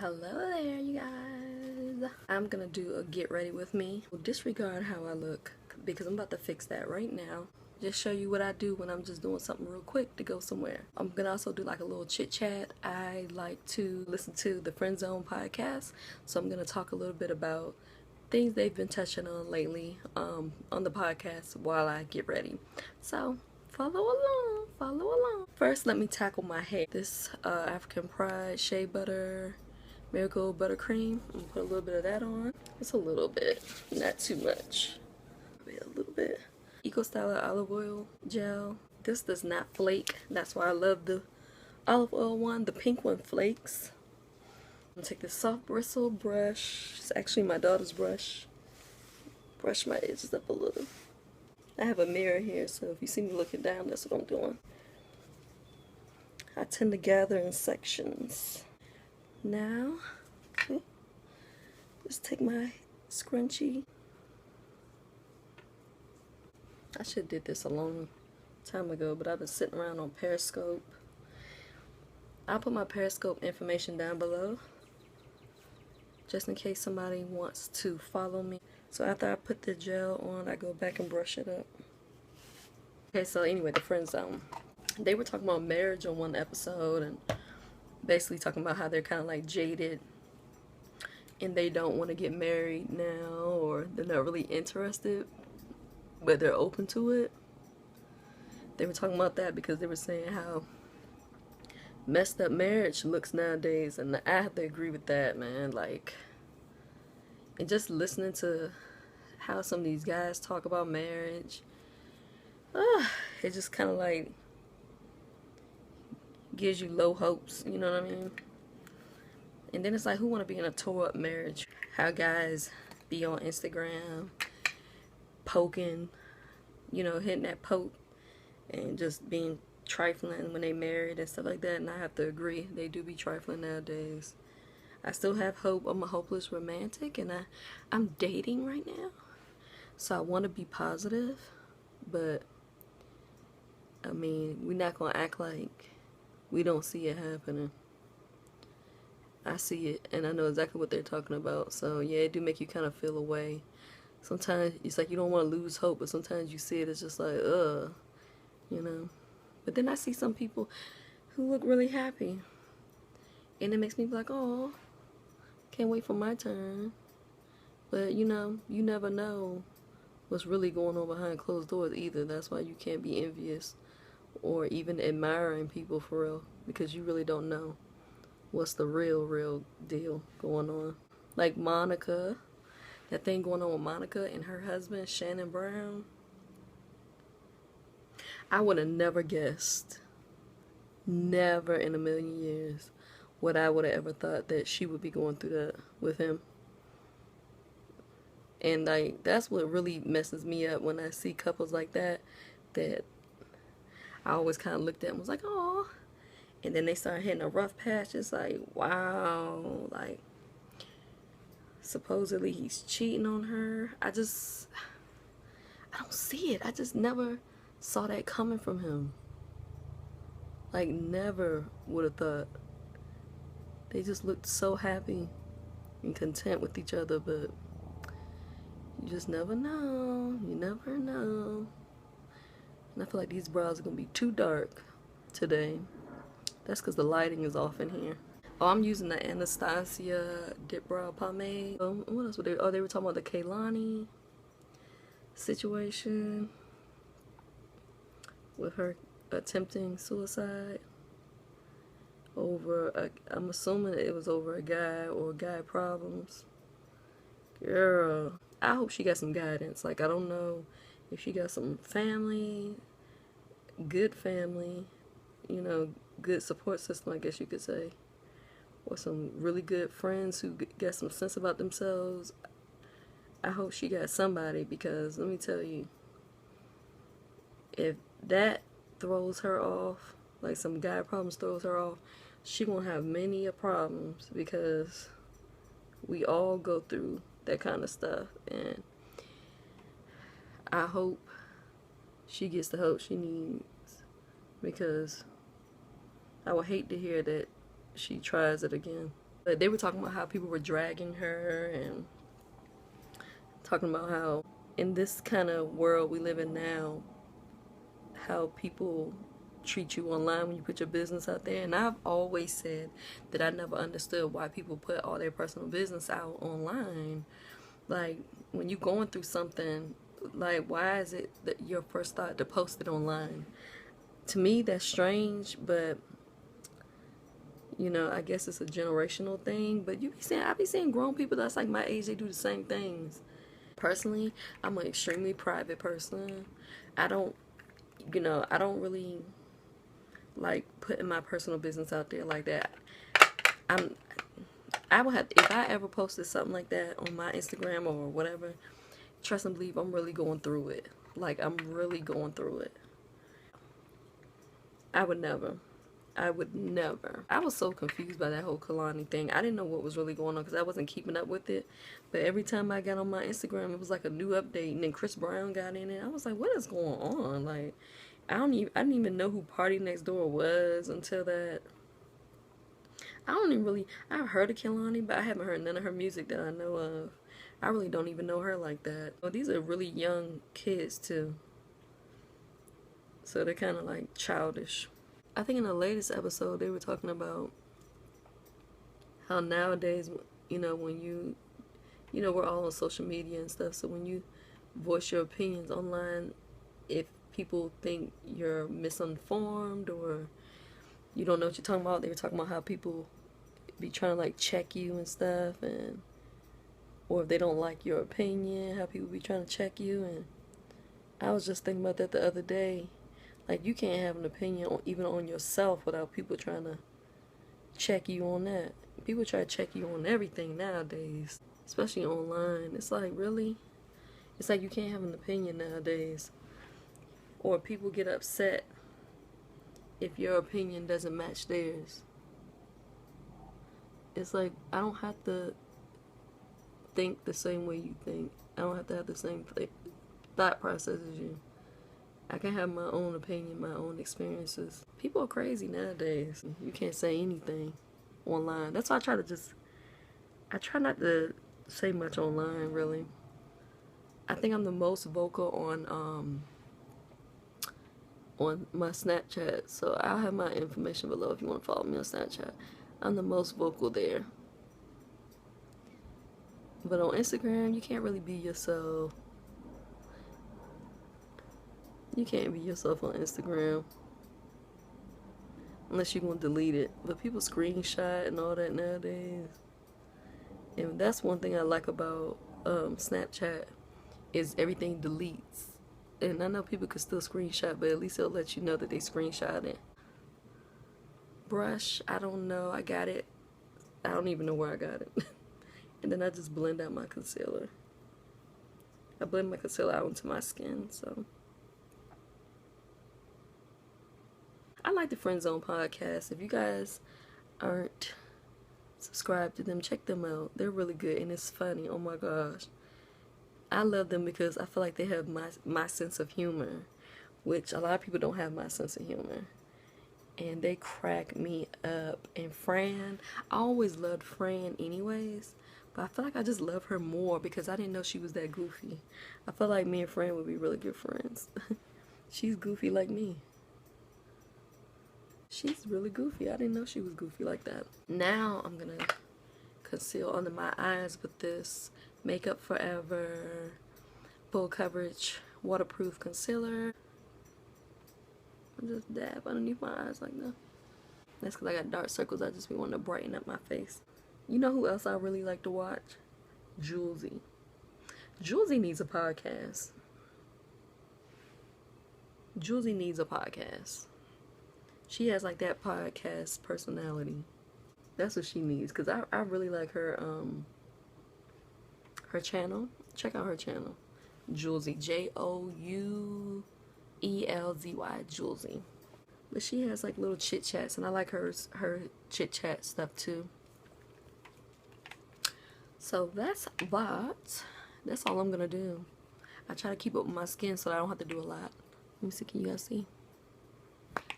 Hello there, you guys. I'm gonna do a get ready with me. Disregard how I look because I'm about to fix that right now. Just show you what I do when I'm just doing something real quick to go somewhere. I'm gonna also do like a little chit chat. I like to listen to the Friend Zone podcast, so I'm gonna talk a little bit about things they've been touching on lately on the podcast while I get ready. So follow along, follow along. First, let me tackle my hair. This African Pride Shea Butter Miracle Buttercream. I'm gonna put a little bit of that on. Just a little bit, not too much. Maybe a little bit. Eco Styler olive oil gel. This does not flake. That's why I love the olive oil one. The pink one flakes. I'm gonna take this soft bristle brush. It's actually my daughter's brush. Brush my edges up a little. I have a mirror here, so if you see me looking down, that's what I'm doing. I tend to gather in sections. Now, okay, just take my scrunchie. I should have did this a long time ago, but I've been sitting around on Periscope. I'll put my Periscope information down below, just in case somebody wants to follow me. So after I put the gel on, I go back and brush it up. Okay, so anyway, the Friend Zone. They were talking about marriage on one episode and basically talking about how they're kind of like jaded and they don't want to get married now, or they're not really interested, but they're open to it. They were talking about that because they were saying how messed up marriage looks nowadays, and I have to agree with that, man. Like, and just listening to how some of these guys talk about marriage, it just kind of like gives you low hopes, you know what I mean? And then it's like, who want to be in a tore up marriage? How guys be on Instagram poking, you know, hitting that poke and just being trifling when they married and stuff like that. And I have to agree, they do be trifling nowadays. I still have hope. I'm a hopeless romantic, and I'm dating right now, so I want to be positive, but I mean, we're not gonna act like we don't see it happening. I see it, and I know exactly what they're talking about. So yeah, it do make you kind of feel away. Sometimes it's like you don't want to lose hope, but sometimes you see it, it's just like, you know. But then I see some people who look really happy, and it makes me be like, oh, can't wait for my turn. But you know, you never know what's really going on behind closed doors either. That's why you can't be envious or even admiring people for real, because you really don't know what's the real deal going on. Like Monica, that thing going on with Monica and her husband Shannon Brown. I would have never guessed, never in a million years, what I would have ever thought that she would be going through that with him. And like, that's what really messes me up when I see couples like that, that I always kind of looked at and was like, oh. And then they start hitting a rough patch. It's like, wow. Like, supposedly he's cheating on her. I don't see it. I just never saw that coming from him. Like, never would have thought. They just looked so happy and content with each other, but you just never know. You never know. And I feel like these brows are going to be too dark today. That's because the lighting is off in here. Oh, I'm using the Anastasia Dip Brow Pomade. What else were they? Oh, they were talking about the Kehlani situation with her attempting suicide over, I'm assuming it was over a guy or guy problems. Girl, I hope she got some guidance. Like, I don't know if she got some family, good family, you know, good support system, I guess you could say, or some really good friends who got some sense about themselves. I hope she got somebody, because let me tell you, if that throws her off, like some guy problems throws her off, she won't have many problems, because we all go through that kind of stuff. And I hope she gets the help she needs, because I would hate to hear that she tries it again. But they were talking about how people were dragging her and talking about how in this kind of world we live in now, how people treat you online when you put your business out there. And I've always said that I never understood why people put all their personal business out online. Like, when you're going through something, like, why is it that your first thought to post it online? To me, that's strange, but you know, I guess it's a generational thing. But I be seeing grown people that's like my age, they do the same things. Personally, I'm an extremely private person. I don't really like putting my personal business out there like that. I would have, if I ever posted something like that on my Instagram or whatever, trust and believe I'm really going through it. Like, I'm really going through it. I would never. I was so confused by that whole Kehlani thing. I didn't know what was really going on because I wasn't keeping up with it. But every time I got on my Instagram, it was like a new update. And then Chris Brown got in it. I was like, what is going on? Like, I didn't even know who Party Next Door was until that. I've heard of Kehlani, but I haven't heard none of her music that I know of. I really don't even know her like that. Well, these are really young kids too. So they're kind of like childish. I think in the latest episode they were talking about how nowadays, you know, when we're all on social media and stuff, so when you voice your opinions online, if people think you're misinformed or you don't know what you're talking about, they were talking about how people be trying to like check you and stuff, and or if they don't like your opinion, how people be trying to check you. And I was just thinking about that the other day. Like, you can't have an opinion even on yourself without people trying to check you on that. People try to check you on everything nowadays, especially online. It's like, really? It's like you can't have an opinion nowadays. Or people get upset if your opinion doesn't match theirs. It's like, I don't have to think the same way you think. I don't have to have the same thought process as you. I can have my own opinion, my own experiences. People are crazy nowadays. You can't say anything online. That's why I try not to say much online, really. I think I'm the most vocal on my Snapchat. So I'll have my information below if you want to follow me on Snapchat. I'm the most vocal there. But on Instagram, you can't really be yourself. You can't be yourself on Instagram unless you're going to delete it. But people screenshot and all that nowadays. And that's one thing I like about Snapchat is everything deletes. And I know people can still screenshot, but at least it'll let you know that they screenshot it. Brush, I don't know. I got it. I don't even know where I got it. And then I just blend out my concealer. I blend my concealer out into my skin, so. I like the Friend Zone podcast. If you guys aren't subscribed to them, check them out. They're really good and it's funny. Oh my gosh. I love them because I feel like they have my sense of humor, which a lot of people don't have my sense of humor. And they crack me up. And Fran, I always loved Fran anyways, but I feel like I just love her more because I didn't know she was that goofy. I feel like me and Fran would be really good friends. She's goofy like me. She's really goofy. I didn't know she was goofy like that. Now I'm going to conceal under my eyes with this Makeup Forever full coverage waterproof concealer. I just dab underneath my eyes like that. That's because I got dark circles. I just be wanting to brighten up my face. You know who else I really like to watch? Julesy. Julesy needs a podcast. Julesy needs a podcast. She has like that podcast personality. That's what she needs. Because I really like her channel. Check out her channel. Julesy. Joulzy. Julesy. But she has like little chit chats, and I like her chit chat stuff too. So that's all I'm gonna do. I try to keep up with my skin so I don't have to do a lot. Let me see, can you guys see?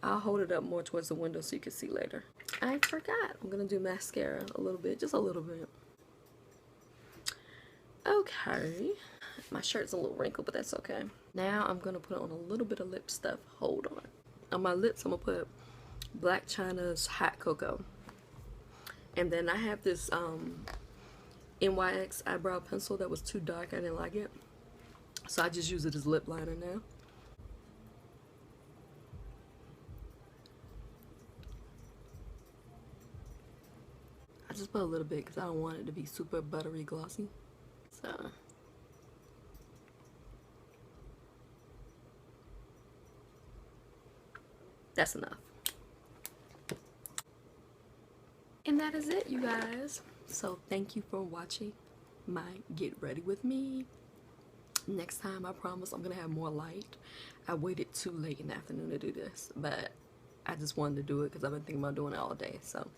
I'll hold it up more towards the window so you can see later. I forgot. I'm gonna do mascara a little bit, just a little bit. Okay. My shirt's a little wrinkled, but that's okay. Now I'm gonna put on a little bit of lip stuff. Hold on. On my lips, I'm gonna put Black China's Hot Cocoa. And then I have this NYX eyebrow pencil that was too dark. I didn't like it. So I just use it as lip liner now. I just put a little bit because I don't want it to be super buttery glossy. So that's enough. And that is it, you guys. So thank you for watching my Get Ready With Me. Next time, I promise I'm gonna have more light. I waited too late in the afternoon to do this, but I just wanted to do it because I've been thinking about doing it all day. So